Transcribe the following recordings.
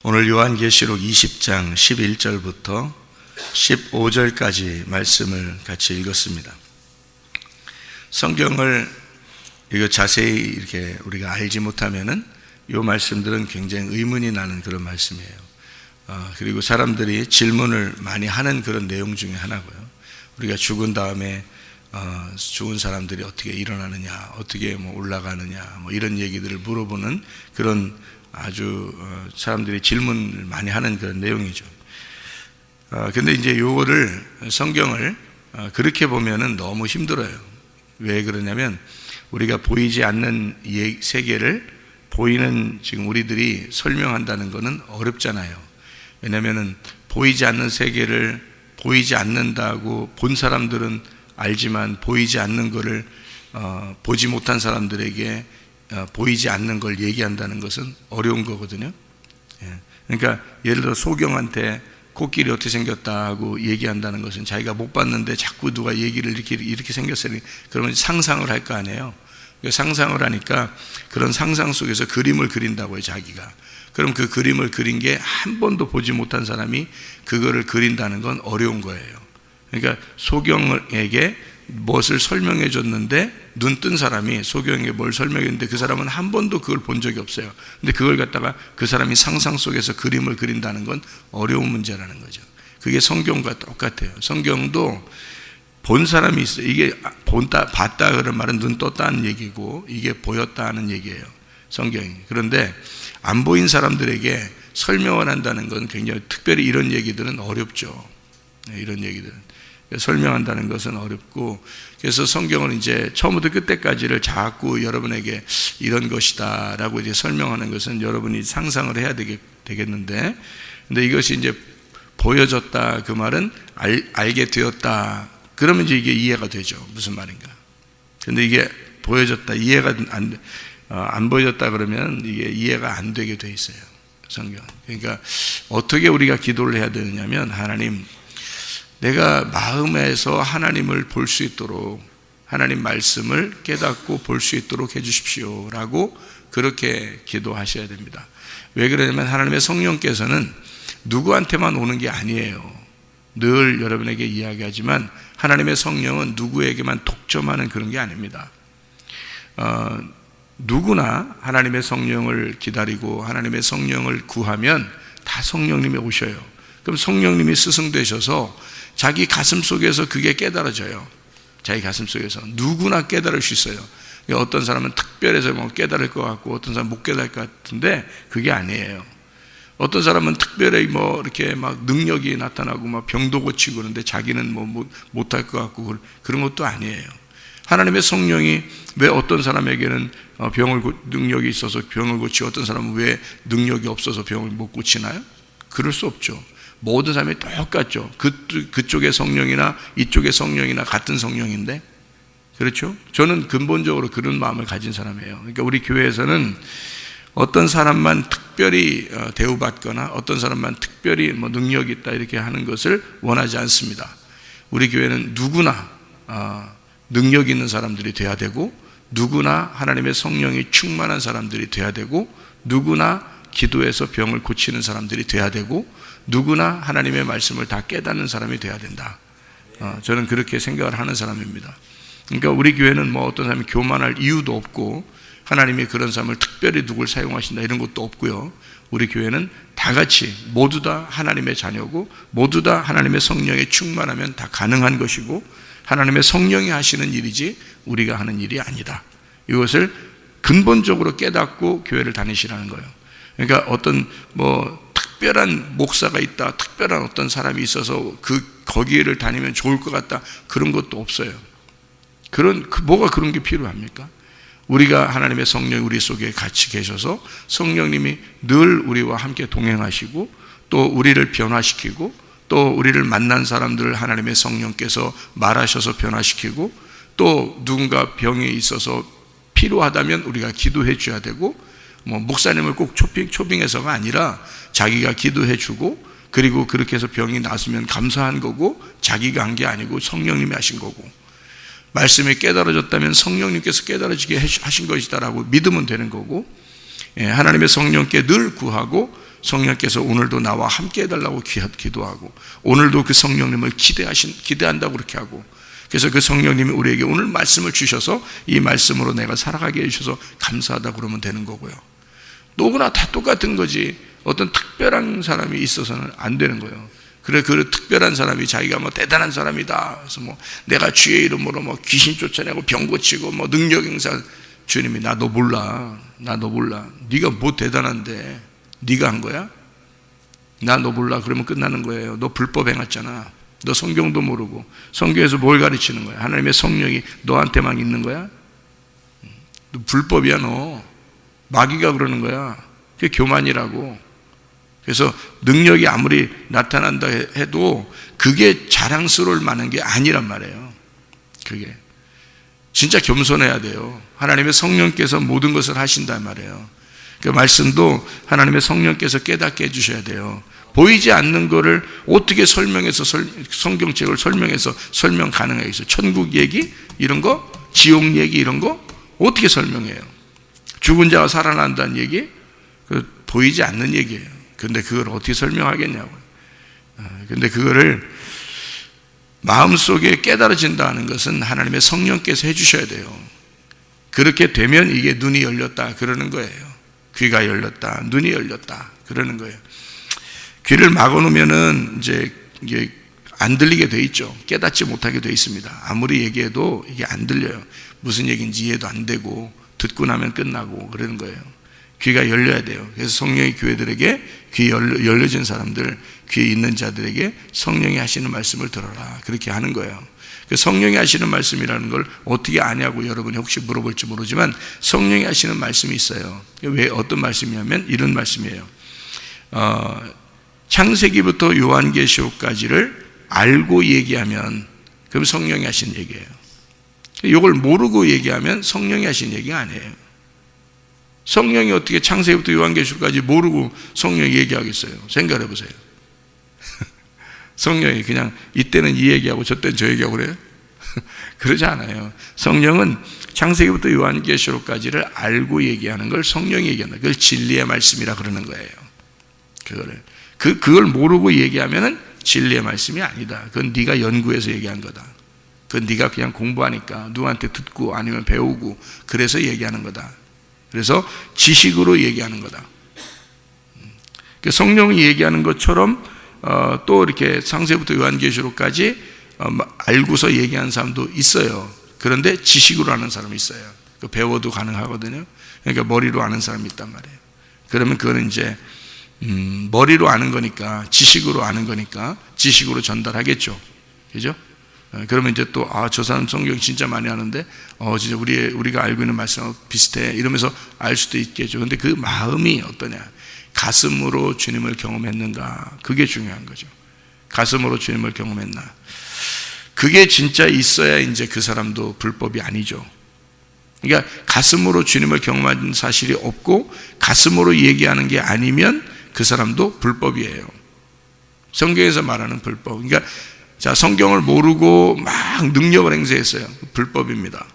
오늘 요한계시록 20장 11절부터 15절까지 말씀을 같이 읽었습니다. 성경을 이거 자세히 이렇게 우리가 알지 못하면은 이 말씀들은 굉장히 의문이 나는 그런 말씀이에요. 그리고 사람들이 질문을 많이 하는 그런 내용 중에 하나고요. 우리가 죽은 다음에 죽은 사람들이 어떻게 일어나느냐, 어떻게 올라가느냐, 이런 얘기들을 물어보는 그런 아주 사람들이 질문을 많이 하는 그런 내용이죠. 근데 이제 요거를 성경을 그렇게 보면은 너무 힘들어요. 왜 그러냐면 우리가 보이지 않는 세계를 보이는 지금 우리들이 설명한다는 것은 어렵잖아요. 왜냐면은 보이지 않는 세계를 보이지 않는다고 본 사람들은 알지만 보이지 않는 것을 보지 못한 사람들에게 보이지 않는 걸 얘기한다는 것은 어려운 거거든요. 그러니까 예를 들어 소경한테 코끼리 어떻게 생겼다 하고 얘기한다는 것은 자기가 못 봤는데 자꾸 누가 얘기를 이렇게 생겼으니 그러면 상상을 할 거 아니에요. 상상을 하니까 그런 상상 속에서 그림을 그린다고요, 자기가. 그럼 그 그림을 그린 게 한 번도 보지 못한 사람이 그거를 그린다는 건 어려운 거예요. 그러니까 소경에게 무엇을 설명해 줬는데 눈 뜬 사람이 소경에게 뭘 설명했는데 그 사람은 한 번도 그걸 본 적이 없어요. 근데 그걸 갖다가 그 사람이 상상 속에서 그림을 그린다는 건 어려운 문제라는 거죠. 그게 성경과 똑같아요. 성경도 본 사람이 있어요. 이게 봤다 그런 말은 눈 떴다는 얘기고 이게 보였다 하는 얘기예요, 성경이. 그런데 안 보인 사람들에게 설명을 한다는 건 굉장히, 특별히 이런 얘기들은 어렵죠. 이런 얘기들은 설명한다는 것은 어렵고, 그래서 성경을 이제 처음부터 끝까지를 자꾸 여러분에게 이런 것이다 라고 이제 설명하는 것은 여러분이 상상을 해야 되겠는데, 근데 이것이 이제 보여졌다, 그 말은 알게 되었다, 그러면 이제 이게 이해가 되죠. 무슨 말인가. 근데 이게 보여졌다, 이해가 안 보여졌다 그러면 이게 이해가 안 되게 돼 있어요, 성경. 그러니까 어떻게 우리가 기도를 해야 되느냐면, 하나님, 내가 마음에서 하나님을 볼 수 있도록, 하나님 말씀을 깨닫고 볼 수 있도록 해주십시오 라고 그렇게 기도하셔야 됩니다. 왜 그러냐면 하나님의 성령께서는 누구한테만 오는 게 아니에요. 늘 여러분에게 이야기하지만 하나님의 성령은 누구에게만 독점하는 그런 게 아닙니다. 누구나 하나님의 성령을 기다리고 하나님의 성령을 구하면 다 성령님이 오셔요. 그럼 성령님이 스승되셔서 자기 가슴 속에서 그게 깨달아져요. 자기 가슴 속에서 누구나 깨달을 수 있어요. 어떤 사람은 특별해서 깨달을 것 같고 어떤 사람은 못 깨달을 것 같은데 그게 아니에요. 어떤 사람은 특별히 이렇게 막 능력이 나타나고 막 병도 고치고 그러는데 자기는 못할 것 같고 그런 것도 아니에요. 하나님의 성령이 왜 어떤 사람에게는 능력이 있어서 병을 고치고 어떤 사람은 왜 능력이 없어서 병을 못 고치나요? 그럴 수 없죠. 모든 사람이 똑같죠. 그쪽의 성령이나 이쪽의 성령이나 같은 성령인데, 그렇죠? 저는 근본적으로 그런 마음을 가진 사람이에요. 그러니까 우리 교회에서는 어떤 사람만 특별히 대우받거나 어떤 사람만 특별히 능력이 있다 이렇게 하는 것을 원하지 않습니다. 우리 교회는 누구나 능력 있는 사람들이 돼야 되고, 누구나 하나님의 성령이 충만한 사람들이 돼야 되고, 누구나 기도해서 병을 고치는 사람들이 돼야 되고, 누구나 하나님의 말씀을 다 깨닫는 사람이 돼야 된다. 저는 그렇게 생각을 하는 사람입니다. 그러니까 우리 교회는 어떤 사람이 교만할 이유도 없고, 하나님이 그런 사람을 특별히 누굴 사용하신다 이런 것도 없고요. 우리 교회는 다 같이 모두 다 하나님의 자녀고, 모두 다 하나님의 성령에 충만하면 다 가능한 것이고, 하나님의 성령이 하시는 일이지 우리가 하는 일이 아니다. 이것을 근본적으로 깨닫고 교회를 다니시라는 거예요. 그러니까 어떤 특별한 목사가 있다, 특별한 어떤 사람이 있어서 거기를 다니면 좋을 것 같다, 그런 것도 없어요. 뭐가 그런 게 필요합니까? 우리가 하나님의 성령이 우리 속에 같이 계셔서 성령님이 늘 우리와 함께 동행하시고, 또 우리를 변화시키고, 또 우리를 만난 사람들을 하나님의 성령께서 말하셔서 변화시키고, 또 누군가 병에 있어서 필요하다면 우리가 기도해 줘야 되고, 목사님을 꼭 초빙해서가 아니라 자기가 기도해 주고, 그리고 그렇게 해서 병이 나으면 감사한 거고, 자기가 한 게 아니고 성령님이 하신 거고, 말씀이 깨달아졌다면 성령님께서 깨달아지게 하신 것이다라고 믿으면 되는 거고, 하나님의 성령께 늘 구하고 성령께서 오늘도 나와 함께 해달라고 기도하고, 오늘도 그 성령님을 기대한다고 그렇게 하고, 그래서 그 성령님이 우리에게 오늘 말씀을 주셔서 이 말씀으로 내가 살아가게 해주셔서 감사하다고 그러면 되는 거고요. 누구나 다 똑같은 거지 어떤 특별한 사람이 있어서는 안 되는 거예요. 그래, 그 특별한 사람이 자기가 뭐 대단한 사람이다, 그래서 뭐 내가 주의 이름으로 뭐 귀신 쫓아내고 병 고치고 뭐 능력 행사, 주님이 나 너 몰라, 나 너 몰라. 네가 뭐 대단한데 네가 한 거야? 나 너 몰라. 그러면 끝나는 거예요. 너 불법 행했잖아. 너 성경도 모르고. 성경에서 뭘 가르치는 거야? 하나님의 성령이 너한테만 있는 거야? 너 불법이야. 너 마귀가 그러는 거야. 그게 교만이라고. 그래서 능력이 아무리 나타난다 해도 그게 자랑스러울 만한 게 아니란 말이에요. 그게 진짜 겸손해야 돼요. 하나님의 성령께서 모든 것을 하신단 말이에요. 그 말씀도 하나님의 성령께서 깨닫게 해주셔야 돼요. 보이지 않는 거를 어떻게 설명해서 성경책을 설명해서 설명 가능하겠어요? 천국 얘기 이런 거, 지옥 얘기 이런 거 어떻게 설명해요? 죽은 자가 살아난다는 얘기, 그 보이지 않는 얘기예요. 근데 그걸 어떻게 설명하겠냐고요. 근데 그거를 마음속에 깨달아진다는 것은 하나님의 성령께서 해주셔야 돼요. 그렇게 되면 이게 눈이 열렸다 그러는 거예요. 귀가 열렸다, 눈이 열렸다 그러는 거예요. 귀를 막아놓으면은 이제 이게 안 들리게 돼 있죠. 깨닫지 못하게 돼 있습니다. 아무리 얘기해도 이게 안 들려요. 무슨 얘기인지 이해도 안 되고 듣고 나면 끝나고 그러는 거예요. 귀가 열려야 돼요. 그래서 성령이 교회들에게 귀 열려진 사람들, 귀에 있는 자들에게 성령이 하시는 말씀을 들어라 그렇게 하는 거예요. 그 성령이 하시는 말씀이라는 걸 어떻게 아냐고 여러분이 혹시 물어볼지 모르지만 성령이 하시는 말씀이 있어요. 왜 어떤 말씀이냐면 이런 말씀이에요. 창세기부터 요한계시록까지를 알고 얘기하면 그럼 성령이 하신 얘기예요. 이걸 모르고 얘기하면 성령이 하신 얘기가 아니에요. 성령이 어떻게 창세기부터 요한계시록까지 모르고 성령이 얘기하겠어요? 생각해 보세요. 성령이 그냥 이때는 이 얘기하고 저때는 저 얘기하고 그래요? 그러지 않아요. 성령은 창세기부터 요한계시록까지를 알고 얘기하는 걸 성령이 얘기한다. 그걸 진리의 말씀이라 그러는 거예요. 그걸 모르고 얘기하면은 진리의 말씀이 아니다. 그건 네가 연구해서 얘기한 거다. 그건 네가 그냥 공부하니까 누구한테 듣고 아니면 배우고 그래서 얘기하는 거다. 그래서 지식으로 얘기하는 거다. 성령이 얘기하는 것처럼 또 이렇게 창세기부터 요한계시록까지 알고서 얘기하는 사람도 있어요. 그런데 지식으로 하는 사람이 있어요. 배워도 가능하거든요. 그러니까 머리로 아는 사람이 있단 말이에요. 그러면 그거는 이제 머리로 아는 거니까, 지식으로 아는 거니까 지식으로 전달하겠죠. 그죠? 그러면 이제 또 저 사람 성경 진짜 많이 아는데 진짜 우리가 알고 있는 말씀하고 비슷해 이러면서 알 수도 있겠죠. 근데 그 마음이 어떠냐, 가슴으로 주님을 경험했는가, 그게 중요한 거죠. 가슴으로 주님을 경험했나, 그게 진짜 있어야 이제 그 사람도 불법이 아니죠. 그러니까 가슴으로 주님을 경험한 사실이 없고 가슴으로 얘기하는 게 아니면 그 사람도 불법이에요. 성경에서 말하는 불법. 그러니까 자, 성경을 모르고 막 능력을 행사했어요. 불법입니다.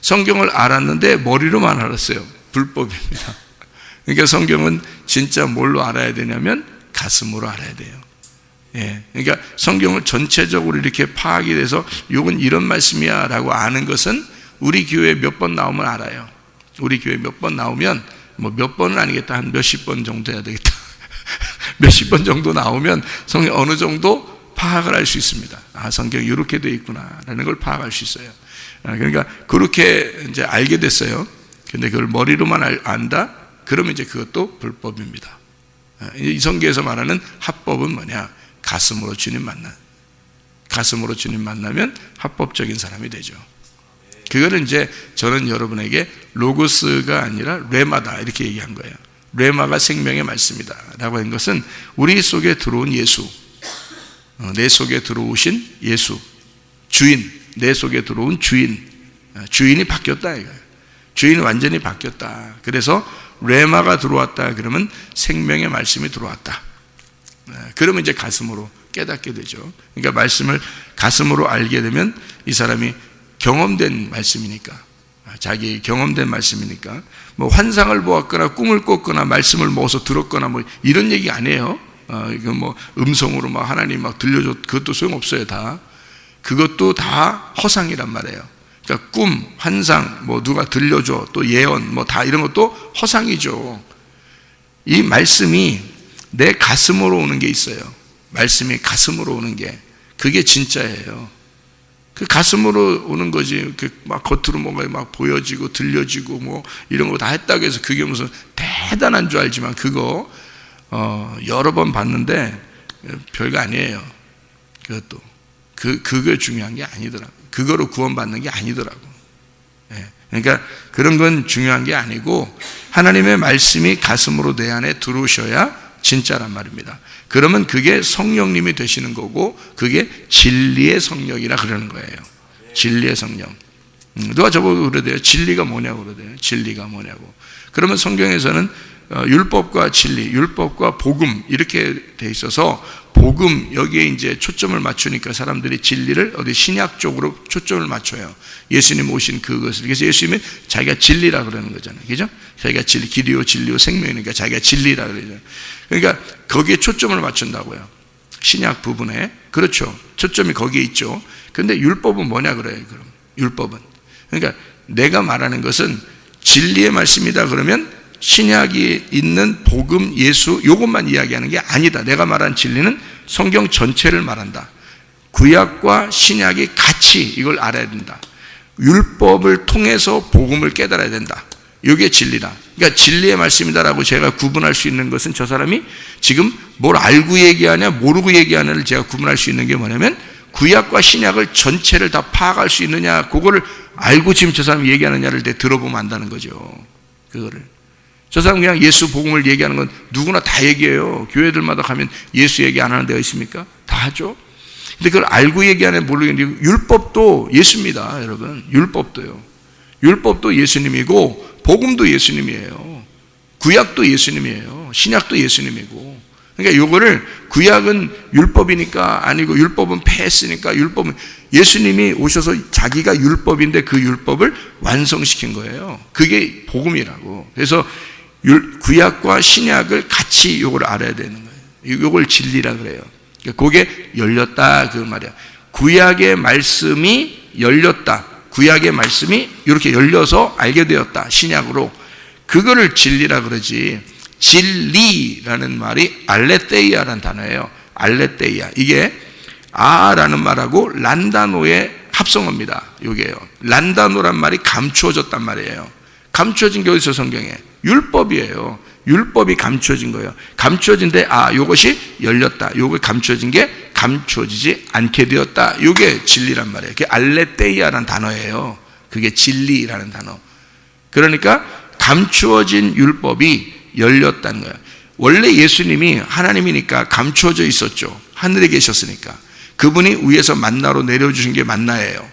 성경을 알았는데 머리로만 알았어요. 불법입니다. 그러니까 성경은 진짜 뭘로 알아야 되냐면 가슴으로 알아야 돼요. 예, 그러니까 성경을 전체적으로 이렇게 파악이 돼서 이건 이런 말씀이야 라고 아는 것은 우리 교회에 몇 번 나오면 알아요. 우리 교회에 몇 번 나오면 뭐 몇 번은 아니겠다, 한 몇십 번 정도 해야 되겠다. 몇십 번 정도 나오면 성경 어느 정도 파악을 할 수 있습니다. 성경이 이렇게 되어 있구나라는 걸 파악할 수 있어요. 그러니까 그렇게 이제 알게 됐어요. 근데 그걸 머리로만 안다? 그러면 이제 그것도 불법입니다. 이 성경에서 말하는 합법은 뭐냐? 가슴으로 주님 만나. 가슴으로 주님 만나면 합법적인 사람이 되죠. 그거는 이제 저는 여러분에게 로고스가 아니라 레마다 이렇게 얘기한 거예요. 레마가 생명의 말씀이다 라고 한 것은 우리 속에 들어온 예수, 내 속에 들어오신 예수, 주인, 내 속에 들어온 주인, 주인이 바뀌었다 이거예요. 주인이 완전히 바뀌었다. 그래서 레마가 들어왔다 그러면 생명의 말씀이 들어왔다. 그러면 이제 가슴으로 깨닫게 되죠. 그러니까 말씀을 가슴으로 알게 되면 이 사람이 경험된 말씀이니까 자기 경험된 말씀이니까 뭐 환상을 보았거나 꿈을 꿨거나 말씀을 모아서 들었거나 뭐 이런 얘기 아니에요. 이거 뭐 음성으로 막 하나님 막 들려줘, 그것도 소용없어요. 다 그것도 다 허상이란 말이에요. 그러니까 꿈, 환상, 뭐 누가 들려줘, 또 예언, 뭐 다 이런 것도 허상이죠. 이 말씀이 내 가슴으로 오는 게 있어요. 말씀이 가슴으로 오는 게, 그게 진짜예요. 그 가슴으로 오는 거지. 그 막 겉으로 뭔가 막 보여지고 들려지고 뭐 이런 거 다 했다고 해서 그게 무슨 대단한 줄 알지만 그거 여러 번 봤는데 별거 아니에요. 그것도 그게 중요한 게 아니더라고. 그거로 구원받는 게 아니더라고. 그러니까 그런 건 중요한 게 아니고 하나님의 말씀이 가슴으로 내 안에 들어오셔야 진짜란 말입니다. 그러면 그게 성령님이 되시는 거고 그게 진리의 성령이라 그러는 거예요. 진리의 성령. 누가 저보고 그러대요. 진리가 뭐냐고 그러대요. 진리가 뭐냐고. 그러면 성경에서는 율법과 진리, 율법과 복음 이렇게 돼 있어서 복음 여기에 이제 초점을 맞추니까 사람들이 진리를 어디 신약 쪽으로 초점을 맞춰요. 예수님 오신 그것을. 그래서 예수님은 자기가 진리라 그러는 거잖아요. 그죠? 자기가 진리, 길이요 진리요 생명이니까 자기가 진리라 그러죠. 그러니까 거기에 초점을 맞춘다고요. 신약 부분에. 그렇죠. 초점이 거기에 있죠. 근데 율법은 뭐냐 그래요. 그럼 율법은. 그러니까 내가 말하는 것은 진리의 말씀이다 그러면 신약이 있는 복음, 예수 요것만 이야기하는 게 아니다. 내가 말한 진리는 성경 전체를 말한다. 구약과 신약이 같이 이걸 알아야 된다. 율법을 통해서 복음을 깨달아야 된다. 이게 진리다. 그러니까 진리의 말씀이다라고 제가 구분할 수 있는 것은 저 사람이 지금 뭘 알고 얘기하냐 모르고 얘기하냐를 제가 구분할 수 있는 게 뭐냐면 구약과 신약을 전체를 다 파악할 수 있느냐, 그거를 알고 지금 저 사람이 얘기하느냐를 들어보면 안다는 거죠. 그거를. 저 사람 그냥 예수 복음을 얘기하는 건 누구나 다 얘기해요. 교회들마다 가면 예수 얘기 안 하는 데가 있습니까? 다 하죠. 근데 그걸 알고 얘기하는 모르겠는데 율법도 예수입니다, 여러분. 율법도요. 율법도 예수님이고 복음도 예수님이에요. 구약도 예수님이에요. 신약도 예수님이고. 그러니까 요거를 구약은 율법이니까 아니고 율법은 패했으니까 율법은 예수님이 오셔서 자기가 율법인데 그 율법을 완성시킨 거예요. 그게 복음이라고. 그래서 구약과 신약을 같이 요걸 알아야 되는 거예요. 요걸 진리라 그래요. 그게 열렸다 그 말이야. 구약의 말씀이 열렸다. 구약의 말씀이 이렇게 열려서 알게 되었다. 신약으로. 그거를 진리라 그러지. 진리라는 말이 알레테이아라는 단어예요. 알레테이아. 이게 아라는 말하고 란다노의 합성어입니다. 이게요. 란다노란 말이 감추어졌단 말이에요. 감추어진 게 어디서 성경에? 율법이에요. 율법이 감추어진 거예요. 감추어진데 요것이 열렸다. 요거 감추어진 게 감추어지지 않게 되었다. 이게 진리란 말이에요. 그게 알레테이아라는 단어예요. 그게 진리라는 단어. 그러니까 감추어진 율법이 열렸다는 거예요. 원래 예수님이 하나님이니까 감추어져 있었죠. 하늘에 계셨으니까. 그분이 위에서 만나로 내려주신 게 만나예요.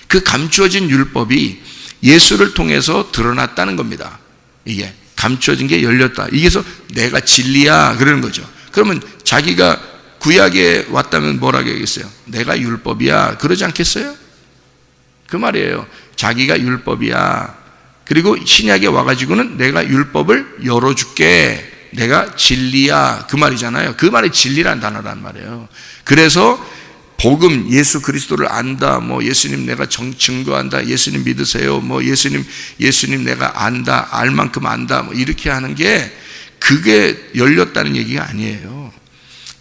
그 감추어진 율법이 예수를 통해서 드러났다는 겁니다. 이게 감추어진 게 열렸다. 이게서 내가 진리야 그러는 거죠. 그러면 자기가 구약에 왔다면 뭐라고 하겠어요? 내가 율법이야 그러지 않겠어요? 그 말이에요. 자기가 율법이야. 그리고 신약에 와가지고는 내가 율법을 열어줄게. 내가 진리야. 그 말이잖아요. 그 말이 진리란 단어란 말이에요. 그래서 복음, 예수 그리스도를 안다. 뭐 예수님 내가 증거한다. 예수님 믿으세요. 뭐 예수님 내가 안다. 알 만큼 안다. 뭐 이렇게 하는 게 그게 열렸다는 얘기가 아니에요.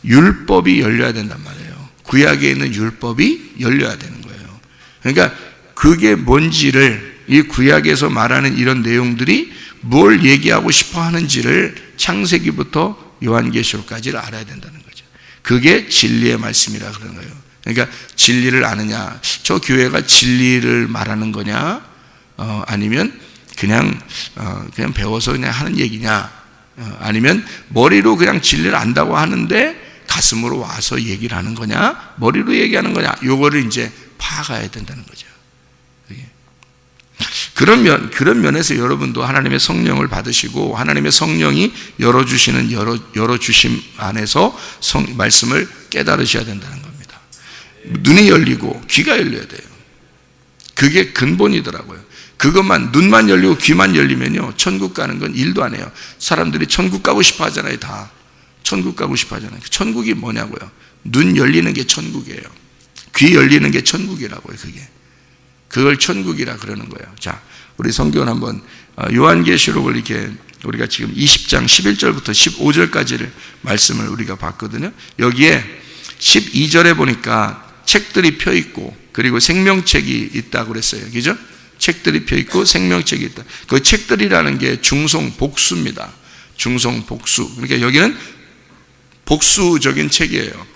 율법이 열려야 된단 말이에요. 구약에 있는 율법이 열려야 되는 거예요. 그러니까 그게 뭔지를 이 구약에서 말하는 이런 내용들이 뭘 얘기하고 싶어 하는지를 창세기부터 요한계시록까지를 알아야 된다는 거죠. 그게 진리의 말씀이라 그런 거예요. 그러니까 진리를 아느냐, 저 교회가 진리를 말하는 거냐, 아니면 그냥 배워서 그냥 하는 얘기냐, 아니면 머리로 그냥 진리를 안다고 하는데 가슴으로 와서 얘기를 하는 거냐, 머리로 얘기하는 거냐, 요거를 이제 파악해야 된다는 거죠. 그런 면에서 여러분도 하나님의 성령을 받으시고 하나님의 성령이 열어주시는 열어주심 안에서 말씀을 깨달으셔야 된다는 겁니다. 눈이 열리고 귀가 열려야 돼요. 그게 근본이더라고요. 그것만, 눈만 열리고 귀만 열리면요, 천국 가는 건 일도 안 해요. 사람들이 천국 가고 싶어 하잖아요. 다 천국 가고 싶어 하잖아요. 천국이 뭐냐고요? 눈 열리는 게 천국이에요. 귀 열리는 게 천국이라고요. 그걸 천국이라 그러는 거예요. 자, 우리 성경을 한번 요한계시록을 이렇게 우리가 지금 20장 11절부터 15절까지를 말씀을 우리가 봤거든요. 여기에 12절에 보니까 책들이 펴 있고 그리고 생명책이 있다고 그랬어요. 그죠? 책들이 펴 있고 생명책이 있다. 그 책들이라는 게 중성복수입니다. 중성복수. 그러니까 여기는 복수적인 책이에요.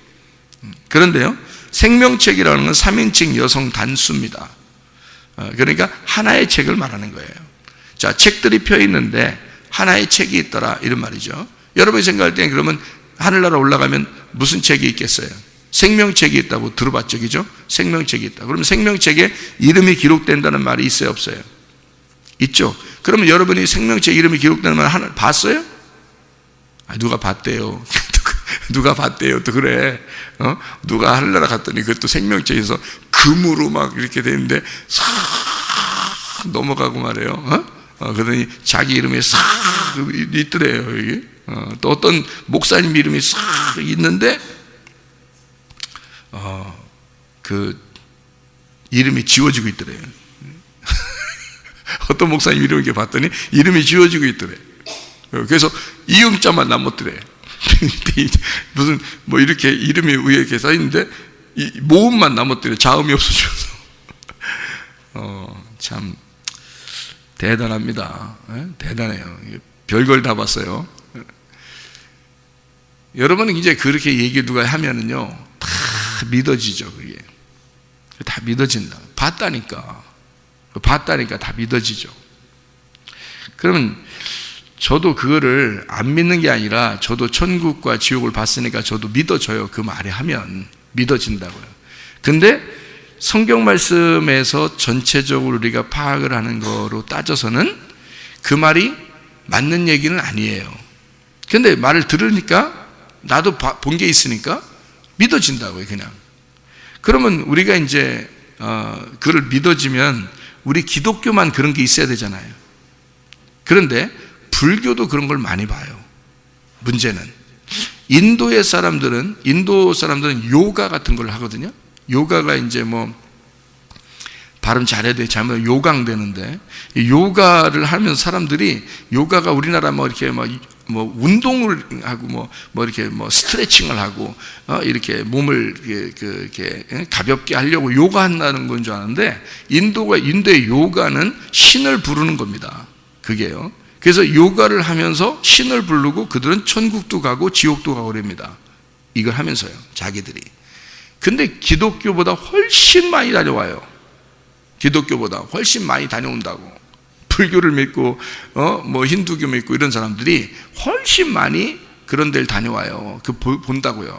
그런데요, 생명책이라는 건 3인칭 여성 단수입니다. 그러니까 하나의 책을 말하는 거예요. 자, 책들이 펴 있는데 하나의 책이 있더라, 이런 말이죠. 여러분이 생각할 때 그러면 하늘나라 올라가면 무슨 책이 있겠어요? 생명책이 있다고 들어봤죠, 그죠? 생명책이 있다. 그러면 생명책에 이름이 기록된다는 말이 있어요, 없어요? 있죠. 그러면 여러분이 생명책 이름이 기록되는 말 하나 봤어요? 누가 봤대요. 누가 봤대요. 또 그래. 누가 하늘나라 갔더니 그것도 생명책에서 금으로 막 이렇게 되는데 싹 넘어가고 말이에요. 그러더니 자기 이름이 싹 있더래요, 여기. 또 어떤 목사님 이름이 싹 있는데 그 이름이 지워지고 있더래요. 어떤 목사님 이름을 이렇게 봤더니 이름이 지워지고 있더래요. 그래서 이음자만 남았더래요. 무슨 뭐 이렇게 이름이 위에 이렇게 써 있는데 모음만 남았더래요. 자음이 없어져서. 참 대단합니다. 대단해요. 별걸 다 봤어요. 여러분은 이제 그렇게 얘기 누가 하면은요, 다 믿어지죠. 그게 다 믿어진다. 봤다니까 다 믿어지죠. 그러면 저도 그거를 안 믿는 게 아니라 저도 천국과 지옥을 봤으니까 저도 믿어져요. 그 말에 하면 믿어진다고요. 근데 성경 말씀에서 전체적으로 우리가 파악을 하는 거로 따져서는 그 말이 맞는 얘기는 아니에요. 근데 말을 들으니까 나도 본 게 있으니까 믿어진다고요, 그냥. 그러면 우리가 이제 그걸 믿어지면 우리 기독교만 그런 게 있어야 되잖아요. 그런데 불교도 그런 걸 많이 봐요. 문제는 인도 사람들은 요가 같은 걸 하거든요. 요가가 이제 뭐 발음 잘해야 돼. 잘못 요강되는데, 요가를 하면 사람들이 요가가 우리나라 뭐 이렇게 뭐 운동을 하고 뭐 이렇게 뭐 스트레칭을 하고 이렇게 몸을 이렇게 가볍게 하려고 요가 한다는 건 줄 아는데, 인도의 요가는 신을 부르는 겁니다. 그게요. 그래서 요가를 하면서 신을 부르고 그들은 천국도 가고 지옥도 가고 그럽니다. 이걸 하면서요, 자기들이. 근데 기독교보다 훨씬 많이 다녀와요. 기독교보다 훨씬 많이 다녀온다고. 불교를 믿고 뭐 힌두교 믿고 이런 사람들이 훨씬 많이 그런 데를 다녀와요. 그 본다고요.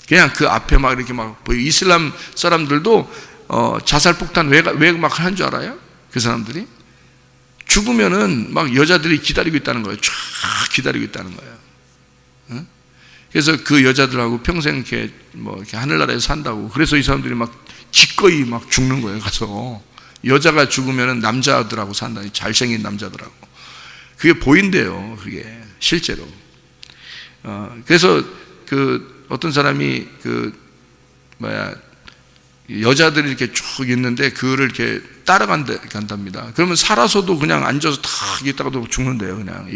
그냥 그 앞에 막 이렇게 막 이슬람 사람들도 자살폭탄 왜 막 하는 줄 알아요? 그 사람들이 죽으면은 막 여자들이 기다리고 있다는 거예요. 쫙 기다리고 있다는 거예요. 그래서 그 여자들하고 평생 이렇게 하늘나라에서 산다고. 그래서 이 사람들이 막 기꺼이 막 죽는 거예요. 가서 여자가 죽으면은 남자들하고 산다. 잘생긴 남자들하고. 그게 보인대요. 그게 실제로. 그래서 그 어떤 사람이 여자들이 이렇게 쭉 있는데 그거를 이렇게 따라간답니다. 그러면 살아서도 그냥 앉아서 탁 있다가도 죽는데요. 그냥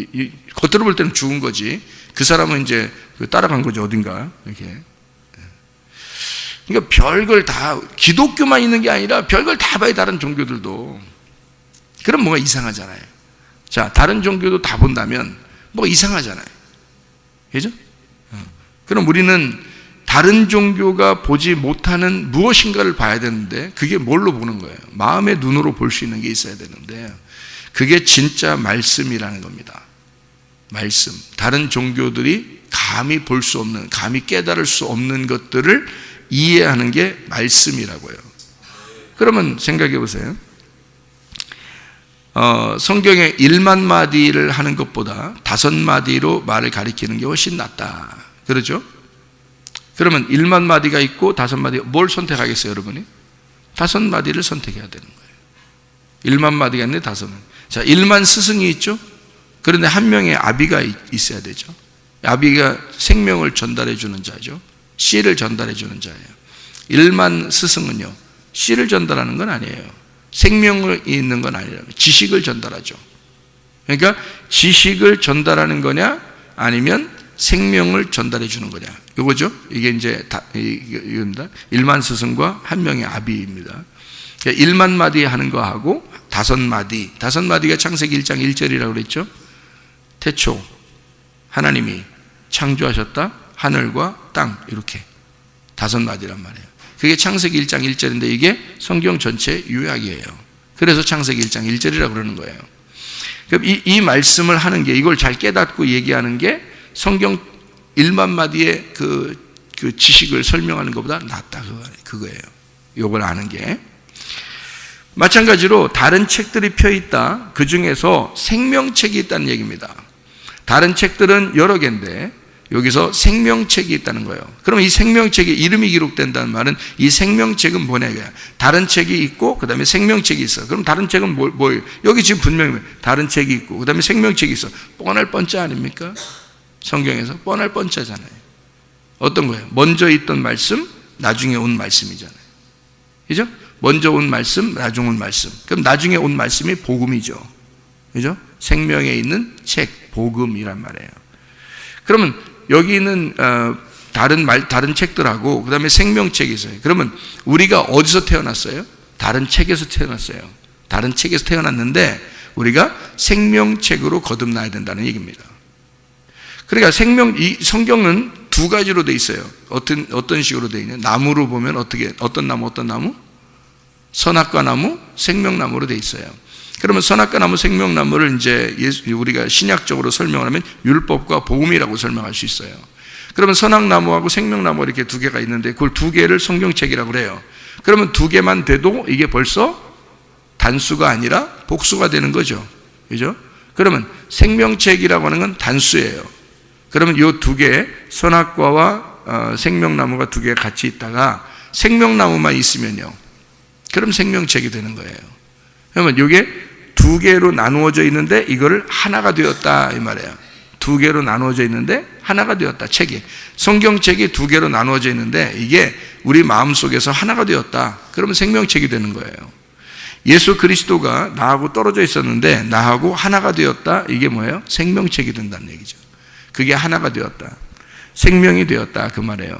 겉으로 볼 때는 죽은 거지. 그 사람은 이제 따라간 거죠. 어딘가 이렇게. 그러니까 별걸 다, 기독교만 있는 게 아니라 별걸 다 봐요. 다른 종교들도. 그럼 뭐가 이상하잖아요. 자, 다른 종교도 다 본다면 뭐가 이상하잖아요. 그죠? 그럼 우리는 다른 종교가 보지 못하는 무엇인가를 봐야 되는데, 그게 뭘로 보는 거예요? 마음의 눈으로 볼 수 있는 게 있어야 되는데, 그게 진짜 말씀이라는 겁니다. 말씀. 다른 종교들이 감히 볼 수 없는, 감히 깨달을 수 없는 것들을 이해하는 게 말씀이라고요. 그러면 생각해 보세요. 성경에 1만 마디를 하는 것보다 5마디로 말을 가리키는 게 훨씬 낫다. 그러죠? 그러면 1만 마디가 있고 5마디, 뭘 선택하겠어요, 여러분이? 5마디를 선택해야 되는 거예요. 1만 마디가 있는데 5마디. 자, 1만 스승이 있죠? 그런데 한 명의 아비가 있어야 되죠. 아비가 생명을 전달해 주는 자죠. 씨를 전달해 주는 자예요. 1만 스승은요, 씨를 전달하는 건 아니에요. 생명이 있는 건 아니에요. 지식을 전달하죠. 그러니까 지식을 전달하는 거냐, 아니면 생명을 전달해 주는 거냐, 이거죠. 이게 이제 이겁니다. 1만 스승과 한 명의 아비입니다. 1만 마디 하는 거하고 5마디. 5마디가 창세기 1장 1절이라고 그랬죠. 태초 하나님이 창조하셨다. 하늘과 땅, 이렇게 5마디란 말이에요. 그게 창세기 1장 1절인데 이게 성경 전체 요약이에요. 그래서 창세기 1장 1절이라고 그러는 거예요. 그럼 이 말씀을 하는 게, 이걸 잘 깨닫고 얘기하는 게 성경 1만 마디의 그 지식을 설명하는 것보다 낫다, 그거예요. 이걸 아는 게. 마찬가지로 다른 책들이 펴있다. 그 중에서 생명책이 있다는 얘기입니다. 다른 책들은 여러 개인데 여기서 생명책이 있다는 거예요. 그럼 이 생명책에 이름이 기록된다는 말은 이 생명책은 뭐냐 이거야. 다른 책이 있고 그 다음에 생명책이 있어. 그럼 다른 책은 뭐예요? 여기 지금 분명히 다른 책이 있고 그 다음에 생명책이 있어. 뻔할 뻔짜 아닙니까? 성경에서 뻔할 뻔짜잖아요. 어떤 거예요? 먼저 있던 말씀, 나중에 온 말씀이잖아요. 그죠? 먼저 온 말씀, 나중 온 말씀. 그럼 나중에 온 말씀이 복음이죠. 그죠? 생명에 있는 책, 복음이란 말이에요. 그러면 여기 있는 다른 책들하고 그 다음에 생명책이 있어요. 그러면 우리가 어디서 태어났어요? 다른 책에서 태어났어요. 다른 책에서 태어났는데 우리가 생명책으로 거듭나야 된다는 얘기입니다. 그러니까 이 성경은 두 가지로 돼 있어요. 어떤 식으로 돼 있냐? 나무로 보면 어떤 나무? 선악과 나무, 생명나무로 돼 있어요. 그러면 선악과 나무, 생명나무를 이제 우리가 신약적으로 설명을 하면 율법과 복음이라고 설명할 수 있어요. 그러면 선악나무하고 생명나무 이렇게 두 개가 있는데 그걸 두 개를 성경책이라고 그래요. 그러면 두 개만 돼도 이게 벌써 단수가 아니라 복수가 되는 거죠. 그죠? 그러면 생명책이라고 하는 건 단수예요. 그러면 이 두 개, 선악과와 생명나무가 두 개가 같이 있다가 생명나무만 있으면요, 그럼 생명책이 되는 거예요. 그러면 이게 두 개로 나누어져 있는데 이거를 하나가 되었다 이 말이에요. 두 개로 나누어져 있는데 하나가 되었다. 책이, 성경책이 두 개로 나누어져 있는데 이게 우리 마음속에서 하나가 되었다. 그러면 생명책이 되는 거예요. 예수 그리스도가 나하고 떨어져 있었는데 나하고 하나가 되었다. 이게 뭐예요? 생명책이 된다는 얘기죠. 그게 하나가 되었다, 생명이 되었다, 그 말이에요.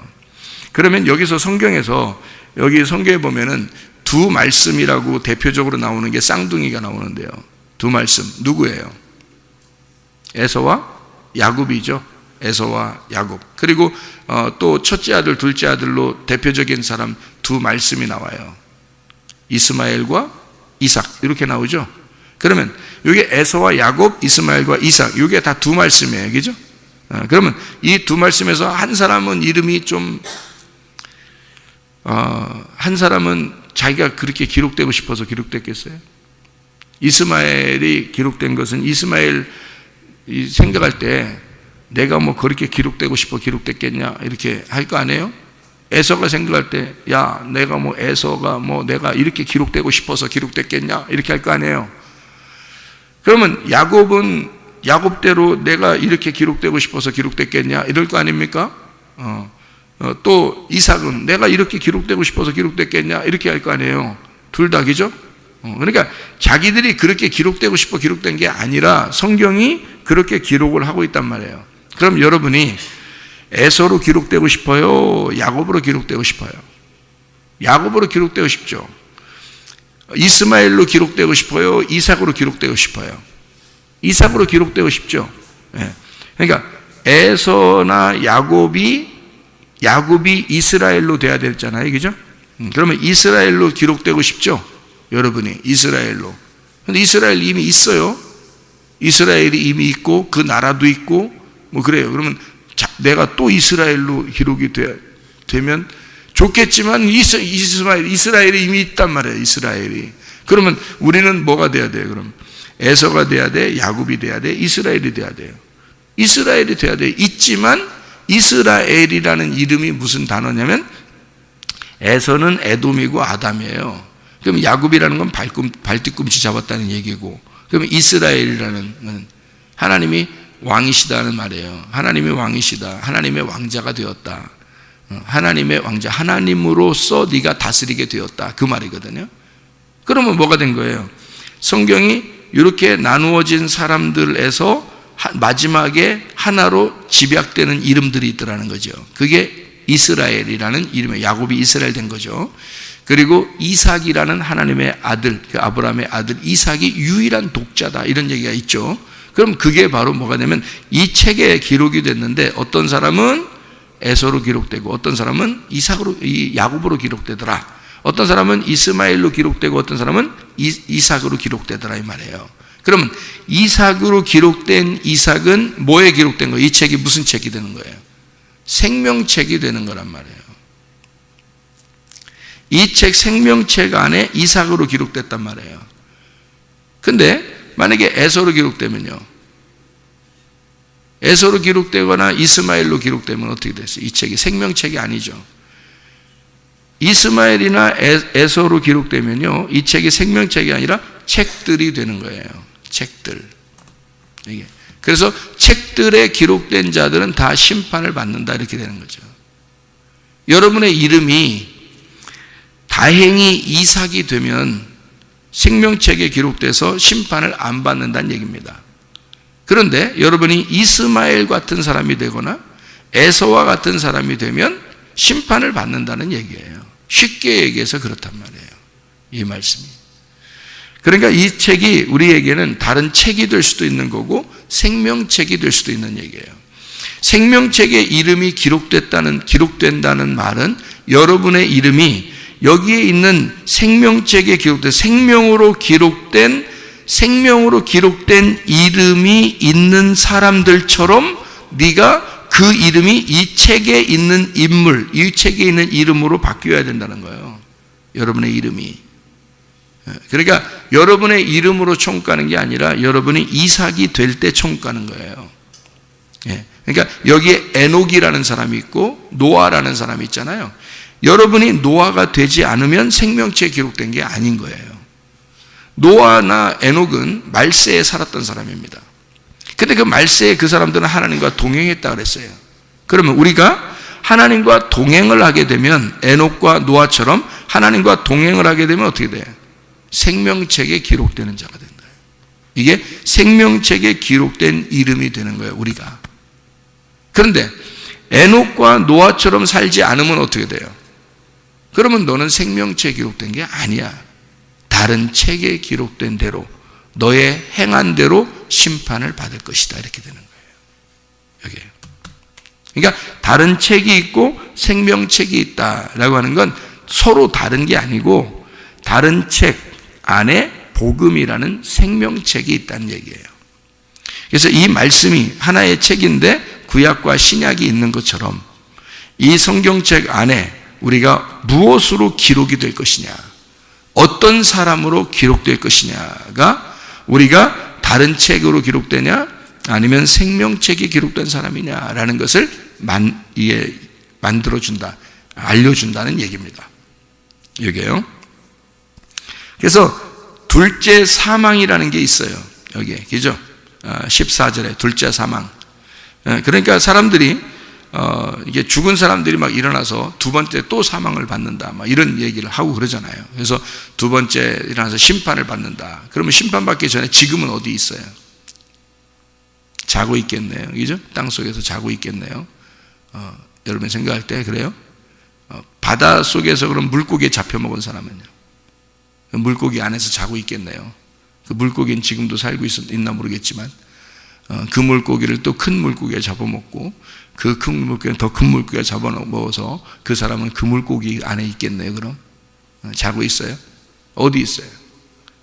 그러면 여기서 성경에서, 여기 성경에 보면은 두 말씀이라고 대표적으로 나오는 게 쌍둥이가 나오는데요. 두 말씀, 누구예요? 에서와 야곱이죠. 에서와 야곱. 그리고 또 첫째 아들, 둘째 아들로 대표적인 사람 두 말씀이 나와요. 이스마엘과 이삭, 이렇게 나오죠. 그러면 이게 에서와 야곱, 이스마엘과 이삭, 이게 다 두 말씀이에요. 그죠? 그러면 이 두 말씀에서 한 사람은 이름이 한 사람은 자기가 그렇게 기록되고 싶어서 기록됐겠어요? 이스마엘이 기록된 것은 이스마엘 생각할 때 내가 뭐 그렇게 기록되고 싶어 기록됐겠냐 이렇게 할 거 아니에요? 에서가 생각할 때 야 내가 뭐 에서가 뭐 내가 이렇게 기록되고 싶어서 기록됐겠냐 이렇게 할 거 아니에요? 그러면 야곱은 야곱대로 내가 이렇게 기록되고 싶어서 기록됐겠냐 이럴 거 아닙니까? 또 이삭은 내가 이렇게 기록되고 싶어서 기록됐겠냐 이렇게 할 거 아니에요. 둘 다, 그죠? 그러니까 자기들이 그렇게 기록되고 싶어 기록된 게 아니라 성경이 그렇게 기록을 하고 있단 말이에요. 그럼 여러분이 에서로 기록되고 싶어요? 야곱으로 기록되고 싶어요? 야곱으로 기록되고 싶죠. 이스마엘로 기록되고 싶어요? 이삭으로 기록되고 싶어요? 이삭으로 기록되고 싶죠. 그러니까 에서나 야곱이 이스라엘로 돼야 되잖아요. 그죠? 그러면 이스라엘로 기록되고 싶죠? 여러분이 이스라엘로. 근데 이스라엘 이미 있어요. 이스라엘이 이미 있고 그 나라도 있고 뭐 그래요. 그러면 내가 또 이스라엘로 기록이 되면 좋겠지만 이스라엘이 이미 있단 말이에요. 이스라엘이. 그러면 우리는 뭐가 돼야 돼요? 그럼 에서가 돼야 돼, 야곱이 돼야 돼, 이스라엘이 돼야 돼요. 이스라엘이 돼야 돼요. 있지만 이스라엘이라는 이름이 무슨 단어냐면 에서는 에돔이고 아담이에요. 그럼 야곱이라는 건 발뒤꿈치 잡았다는 얘기고, 그럼 이스라엘이라는 건 하나님이 왕이시다는 말이에요. 하나님이 왕이시다. 하나님의 왕자가 되었다. 하나님의 왕자, 하나님으로서 네가 다스리게 되었다. 그 말이거든요. 그러면 뭐가 된 거예요? 성경이 이렇게 나누어진 사람들에서 마지막에 하나로 집약되는 이름들이 있더라는 거죠. 그게 이스라엘이라는 이름이에요. 야곱이 이스라엘 된 거죠. 그리고 이삭이라는 하나님의 아들, 그 아브라함의 아들 이삭이 유일한 독자다, 이런 얘기가 있죠. 그럼 그게 바로 뭐가 되면 이 책에 기록이 됐는데, 어떤 사람은 에서로 기록되고 어떤 사람은 야곱으로 기록되더라. 어떤 사람은 이스마엘로 기록되고 어떤 사람은 이삭으로 기록되더라, 이 말이에요. 그러면 이삭으로 기록된 이삭은 뭐에 기록된 거예요? 이 책이 무슨 책이 되는 거예요? 생명책이 되는 거란 말이에요. 이 책 생명책 안에 이삭으로 기록됐단 말이에요. 근데 만약에 에서로 기록되면요, 에서로 기록되거나 이스마엘로 기록되면 어떻게 됐어요? 이 책이 생명책이 아니죠. 이스마엘이나 에서로 기록되면요, 이 책이 생명책이 아니라 책들이 되는 거예요. 책들. 이게. 그래서 책들에 기록된 자들은 다 심판을 받는다, 이렇게 되는 거죠. 여러분의 이름이 다행히 이삭이 되면 생명책에 기록돼서 심판을 안 받는다는 얘기입니다. 그런데 여러분이 이스마엘 같은 사람이 되거나 에서와 같은 사람이 되면 심판을 받는다는 얘기예요. 쉽게 얘기해서 그렇단 말이에요, 이 말씀이. 그러니까 이 책이 우리에게는 다른 책이 될 수도 있는 거고 생명책이 될 수도 있는 얘기예요. 생명책에 이름이 기록된다는 말은 여러분의 이름이 여기에 있는 생명책에 기록된 생명으로 기록된 이름이 있는 사람들처럼 네가 그 이름이 이 책에 있는 인물, 이 책에 있는 이름으로 바뀌어야 된다는 거예요. 여러분의 이름이. 그러니까 여러분의 이름으로 총 가는 게 아니라 여러분이 이삭이 될 때 총 가는 거예요. 그러니까 여기에 에녹이라는 사람이 있고 노아라는 사람이 있잖아요. 여러분이 노아가 되지 않으면 생명체에 기록된 게 아닌 거예요. 노아나 에녹은 말세에 살았던 사람입니다. 근데 그 말세에 그 사람들은 하나님과 동행했다 그랬어요. 그러면 우리가 하나님과 동행을 하게 되면 에녹과 노아처럼 하나님과 동행을 하게 되면 어떻게 돼요? 생명책에 기록되는 자가 된다. 이게 생명책에 기록된 이름이 되는 거예요, 우리가. 그런데 에녹과 노아처럼 살지 않으면 어떻게 돼요? 그러면 너는 생명책에 기록된 게 아니야. 다른 책에 기록된 대로 너의 행한 대로 심판을 받을 것이다, 이렇게 되는 거예요. 여기에요. 그러니까 다른 책이 있고 생명책이 있다라고 하는 건 서로 다른 게 아니고 다른 책 안에 복음이라는 생명책이 있다는 얘기예요. 그래서 이 말씀이 하나의 책인데 구약과 신약이 있는 것처럼 이 성경책 안에 우리가 무엇으로 기록이 될 것이냐, 어떤 사람으로 기록될 것이냐가 우리가 다른 책으로 기록되냐 아니면 생명책이 기록된 사람이냐라는 것을 만들어준다, 알려준다는 얘기입니다. 여기에요. 그래서 둘째 사망이라는 게 있어요. 여기에, 그죠? 14절에 둘째 사망. 그러니까 사람들이 이게 죽은 사람들이 막 일어나서 두 번째 또 사망을 받는다, 막 이런 얘기를 하고 그러잖아요. 그래서 두 번째 일어나서 심판을 받는다. 그러면 심판받기 전에 지금은 어디 있어요? 자고 있겠네요, 그죠? 땅 속에서 자고 있겠네요. 여러분 생각할 때 그래요? 바다 속에서 그럼 물고기에 잡혀 먹은 사람은요? 물고기 안에서 자고 있겠네요. 그 물고기는 지금도 살고 있나 모르겠지만 그 물고기를 또 큰 물고기가 잡아먹고 그 큰 물고기는 더 큰 물고기가 잡아먹어서 그 사람은 그 물고기 안에 있겠네요. 그럼 자고 있어요? 어디 있어요?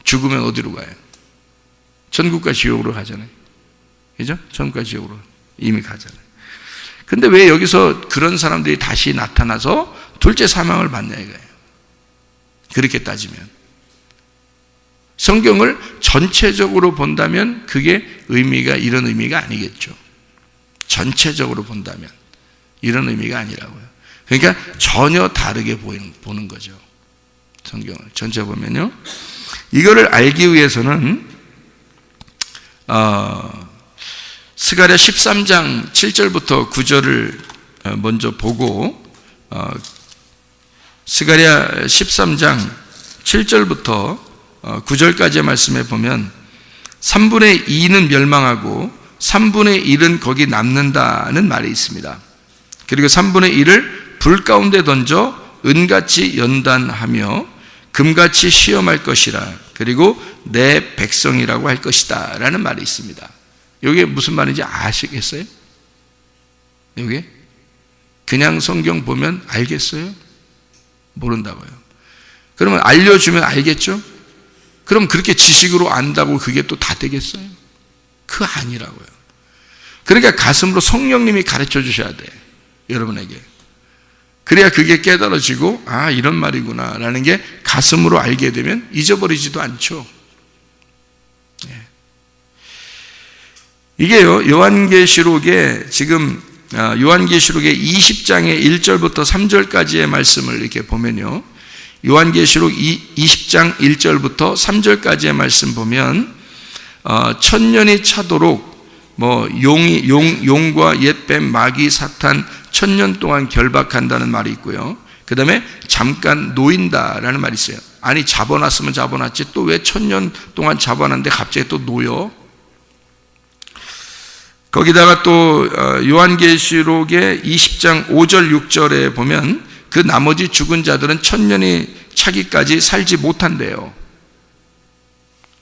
죽으면 어디로 가요? 천국과 지옥으로 가잖아요. 그죠? 천국과 지옥으로 이미 가잖아요. 근데 왜 여기서 그런 사람들이 다시 나타나서 둘째 사망을 받냐 이거예요. 그렇게 따지면 성경을 전체적으로 본다면 그게 의미가 이런 의미가 아니겠죠. 전체적으로 본다면 이런 의미가 아니라고요. 그러니까 전혀 다르게 보는 거죠. 성경을 전체 보면요. 이거를 알기 위해서는 스가랴 13장 7절부터 9절을 먼저 보고 스가랴 13장 7절부터 9절까지의 말씀에 보면 3분의 2는 멸망하고 3분의 1은 거기 남는다는 말이 있습니다. 그리고 3분의 1을 불 가운데 던져 은같이 연단하며 금같이 시험할 것이라. 그리고 내 백성이라고 할 것이다 라는 말이 있습니다. 이게 무슨 말인지 아시겠어요? 이게 그냥 성경 보면 알겠어요? 모른다고요. 그러면 알려주면 알겠죠? 그럼 그렇게 지식으로 안다고 그게 또 다 되겠어요? 그거 아니라고요. 그러니까 가슴으로 성령님이 가르쳐 주셔야 돼, 여러분에게. 그래야 그게 깨달아지고 이런 말이구나 라는 게 가슴으로 알게 되면 잊어버리지도 않죠. 이게요, 요한계시록에 지금 요한계시록의 20장의 1절부터 3절까지의 말씀을 이렇게 보면요, 요한계시록 20장 1절부터 3절까지의 말씀 보면 1000년이 차도록 용과 옛뱀, 마귀, 사탄 1000년 동안 결박한다는 말이 있고요. 그 다음에 잠깐 놓인다라는 말이 있어요. 아니, 잡아놨으면 잡아놨지 또 왜 1000년 동안 잡아놨는데 갑자기 또 놓여? 거기다가 또 요한계시록의 20장 5절 6절에 보면 그 나머지 죽은 자들은 1000년이 차기까지 살지 못한대요.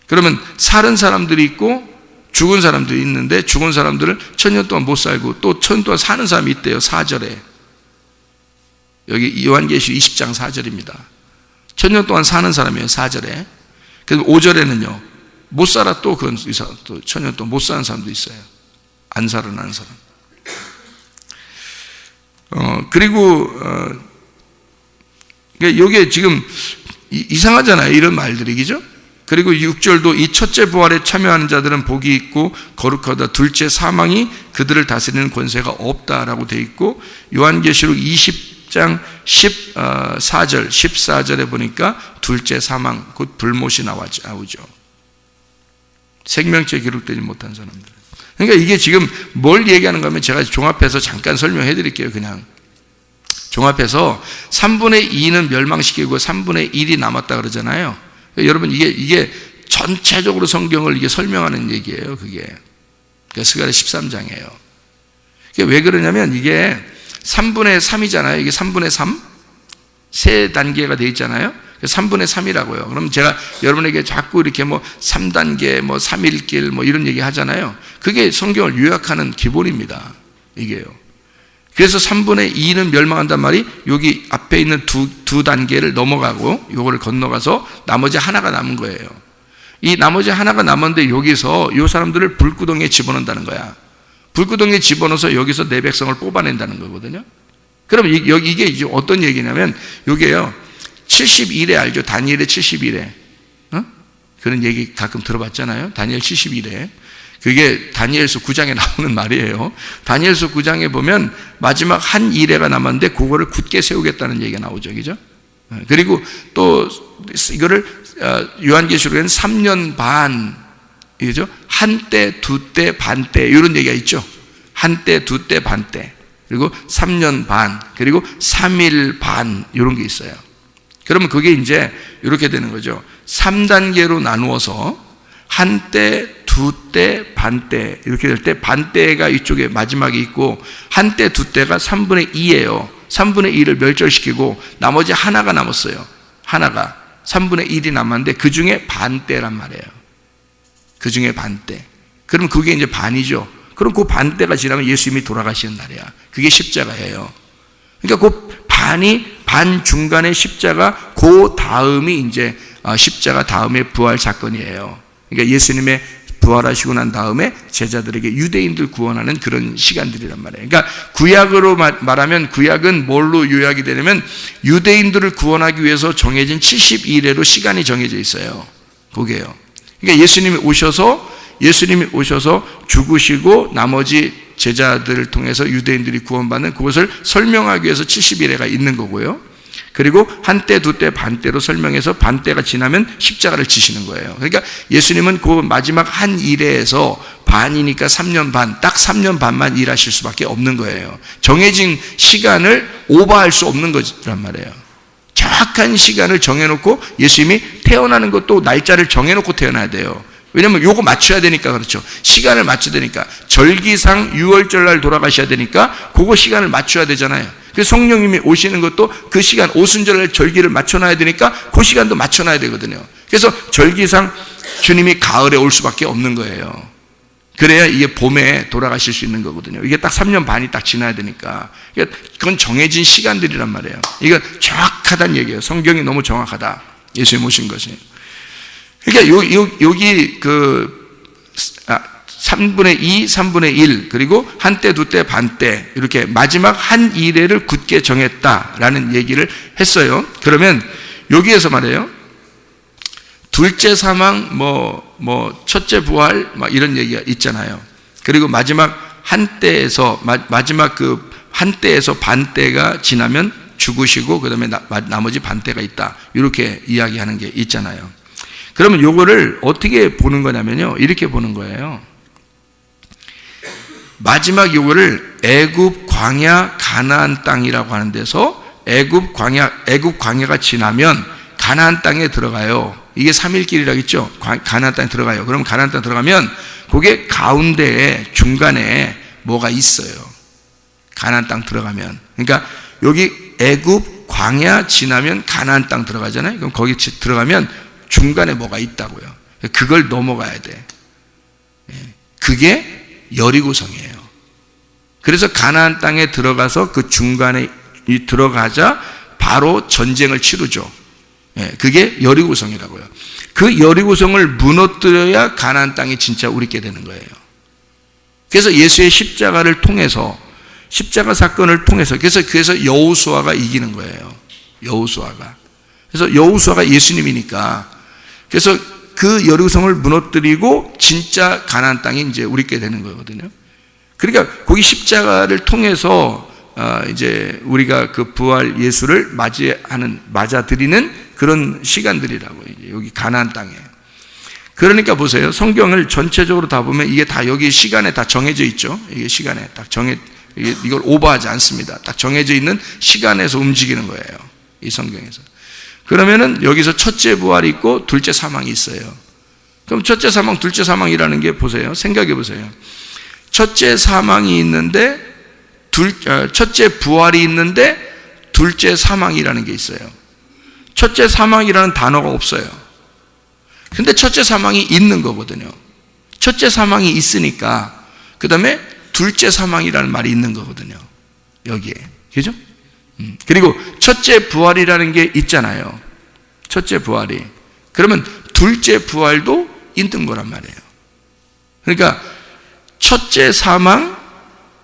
그러면 살은 사람들이 있고 죽은 사람들이 있는데 죽은 사람들은 1000년 동안 못 살고 또 1000년 동안 사는 사람이 있대요. 4절에. 여기 요한계시록 20장 4절입니다. 1000년 동안 사는 사람이에요. 4절에. 그리고 5절에는요, 못 살아 또 그건 또 1000년 동안 못 사는 사람도 있어요. 안 살아나는 사람. 그리고 이게 지금 이상하잖아요, 이런 말들이. 그죠? 그리고 6절도 이 첫째 부활에 참여하는 자들은 복이 있고 거룩하다. 둘째 사망이 그들을 다스리는 권세가 없다라고 되어 있고, 요한계시록 20장 14절 14절에 보니까 둘째 사망, 곧 불못이 나오죠. 생명체 기록되지 못한 사람들. 그러니까 이게 지금 뭘 얘기하는가 하면 제가 종합해서 잠깐 설명해 드릴게요. 그냥 종합해서 3분의 2는 멸망시키고 3분의 1이 남았다 그러잖아요. 여러분, 이게 전체적으로 성경을 이게 설명하는 얘기예요. 그게 스가랴 13장이에요. 이게 왜 그러냐면 이게 3분의 3이잖아요. 이게 3분의 3? 세 단계가 되어 있잖아요. 3분의 3이라고요. 그럼 제가 여러분에게 자꾸 이렇게 3단계, 3일길 이런 얘기 하잖아요. 그게 성경을 요약하는 기본입니다. 이게요. 그래서 3분의 2는 멸망한단 말이 여기 앞에 있는 두 단계를 넘어가고 요거를 건너가서 나머지 하나가 남은 거예요. 이 나머지 하나가 남았는데 여기서 이 사람들을 불구덩이에 집어넣는다는 거야. 불구덩이에 집어넣어서 여기서 내 백성을 뽑아낸다는 거거든요. 그럼 이게 이제 어떤 얘기냐면, 요게요, 70일에 알죠? 다니엘의 70일에. 그런 얘기 가끔 들어봤잖아요. 다니엘 70일에. 그게 다니엘서 9장에 나오는 말이에요. 다니엘서 9장에 보면 마지막 한 일회가 남았는데 그거를 굳게 세우겠다는 얘기가 나오죠. 그죠? 그리고 또 이거를 요한계시록에는 3년 반, 이죠? 한때, 두때, 반때 이런 얘기가 있죠. 한때, 두때, 반때. 그리고 3년 반, 그리고 3일 반 이런 게 있어요. 그러면 그게 이제 이렇게 되는 거죠. 3단계로 나누어서 한때, 두때, 반때 이렇게 될 때 반때가 이쪽에 마지막에 있고 한때, 두때가 3분의 2예요. 3분의 2를 멸절시키고 나머지 하나가 남았어요. 하나가 3분의 1이 남았는데 그 중에 반때란 말이에요. 그 중에 반때. 그럼 그게 이제 반이죠. 그럼 그 반때가 지나면 예수님이 돌아가시는 날이야. 그게 십자가예요. 그러니까 그 반 중간의 십자가, 그 다음이 이제 십자가 다음에 부활 사건이에요. 그러니까 예수님의 부활하시고 난 다음에 제자들에게 유대인들 구원하는 그런 시간들이란 말이에요. 그러니까 구약으로 말하면 구약은 뭘로 요약이 되냐면 유대인들을 구원하기 위해서 정해진 70일에로 시간이 정해져 있어요. 그게요. 그러니까 예수님이 오셔서 죽으시고 나머지 제자들을 통해서 유대인들이 구원받는 그것을 설명하기 위해서 70일에가 있는 거고요. 그리고 한때, 두때, 반때로 설명해서 반때가 지나면 십자가를 지시는 거예요. 그러니까 예수님은 그 마지막 한 일에서 반이니까 3년 반, 딱 3년 반만 일하실 수밖에 없는 거예요. 정해진 시간을 오버할 수 없는 거란 말이에요. 정확한 시간을 정해놓고 예수님이 태어나는 것도 날짜를 정해놓고 태어나야 돼요. 왜냐면 요거 맞춰야 되니까. 그렇죠. 시간을 맞춰야 되니까. 절기상 6월절 날 돌아가셔야 되니까 그거 시간을 맞춰야 되잖아요. 그래서 성령님이 오시는 것도 그 시간, 오순절날 절기를 맞춰놔야 되니까 그 시간도 맞춰놔야 되거든요. 그래서 절기상 주님이 가을에 올 수밖에 없는 거예요. 그래야 이게 봄에 돌아가실 수 있는 거거든요. 이게 딱 3년 반이 딱 지나야 되니까. 그건 정해진 시간들이란 말이에요. 이건 정확하다는 얘기예요. 성경이 너무 정확하다. 예수님 오신 것이. 그러니까 여기 3분의 2, 3분의 1, 그리고 한때, 두때, 반때, 이렇게 마지막 한 이래를 굳게 정했다라는 얘기를 했어요. 그러면 여기에서 말이에요. 둘째 사망, 첫째 부활, 이런 얘기가 있잖아요. 그리고 마지막 한때에서, 마지막 그 한때에서 반때가 지나면 죽으시고, 그 다음에 나머지 반때가 있다. 이렇게 이야기하는 게 있잖아요. 그러면 요거를 어떻게 보는 거냐면요. 이렇게 보는 거예요. 마지막 요거를 애굽 광야 가나안 땅이라고 하는 데서 애굽 광야가 지나면 가나안 땅에 들어가요. 이게 3일 길이라고 했죠. 가나안 땅에 들어가요. 그럼 가나안 땅에 들어가면 그게 가운데에 중간에 뭐가 있어요. 가나안 땅 들어가면. 그러니까 여기 애굽 광야 지나면 가나안 땅 들어가잖아요. 그럼 거기 들어가면 중간에 뭐가 있다고요. 그걸 넘어가야 돼. 그게 여리고성이에요. 그래서 가나안 땅에 들어가서 그 중간에 들어가자 바로 전쟁을 치르죠. 그게 여리고성이라고요. 그 여리고성을 무너뜨려야 가나안 땅이 진짜 우리께 되는 거예요. 그래서 예수의 십자가를 통해서, 십자가 사건을 통해서, 그래서 여호수아가 이기는 거예요. 여호수아가. 그래서 여호수아가 예수님이니까, 그래서 그 여리고성을 무너뜨리고 진짜 가나안 땅이 이제 우리께 되는 거거든요. 그러니까 거기 십자가를 통해서 이제 우리가 그 부활 예수를 맞아들이는 그런 시간들이라고, 여기 가나안 땅에. 그러니까 보세요. 성경을 전체적으로 다 보면 이게 다 여기 시간에 다 정해져 있죠. 이게 시간에 딱 이걸 오버하지 않습니다. 딱 정해져 있는 시간에서 움직이는 거예요. 이 성경에서. 그러면은 여기서 첫째 부활이 있고 둘째 사망이 있어요. 그럼 첫째 사망, 둘째 사망이라는 게 보세요. 생각해 보세요. 첫째 사망이 있는데, 첫째 부활이 있는데, 둘째 사망이라는 게 있어요. 첫째 사망이라는 단어가 없어요. 근데 첫째 사망이 있는 거거든요. 첫째 사망이 있으니까, 그 다음에 둘째 사망이라는 말이 있는 거거든요. 여기에. 그죠? 그리고 첫째 부활이라는 게 있잖아요. 첫째 부활이. 그러면 둘째 부활도 있는 거란 말이에요. 그러니까 첫째 사망,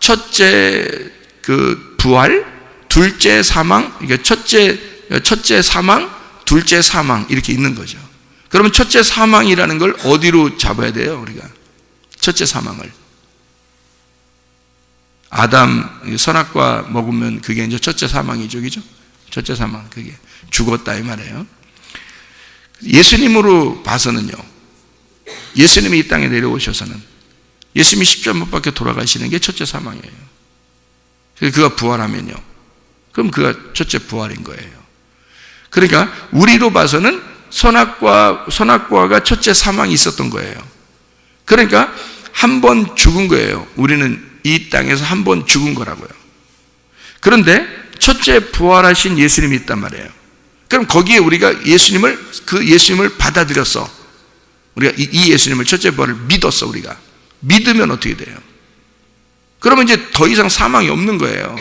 첫째 그 부활, 둘째 사망, 그러니까 첫째 사망, 둘째 사망 이렇게 있는 거죠. 그러면 첫째 사망이라는 걸 어디로 잡아야 돼요, 우리가? 첫째 사망을. 아담 선악과 먹으면 그게 이제 첫째 사망이죠, 그죠? 첫째 사망, 그게 죽었다 이 말이에요. 예수님으로 봐서는요, 예수님이 이 땅에 내려오셔서는 예수님이 십자가 못 박혀 돌아가시는 게 첫째 사망이에요. 그래서 그가 부활하면요, 그럼 그가 첫째 부활인 거예요. 그러니까 우리로 봐서는 선악과가 첫째 사망이 있었던 거예요. 그러니까 한 번 죽은 거예요. 우리는 이 땅에서 한 번 죽은 거라고요. 그런데 첫째 부활하신 예수님이 있단 말이에요. 그럼 거기에 우리가 그 예수님을 받아들였어. 우리가 이 예수님을 첫째 부활을 믿었어. 우리가 믿으면 어떻게 돼요? 그러면 이제 더 이상 사망이 없는 거예요.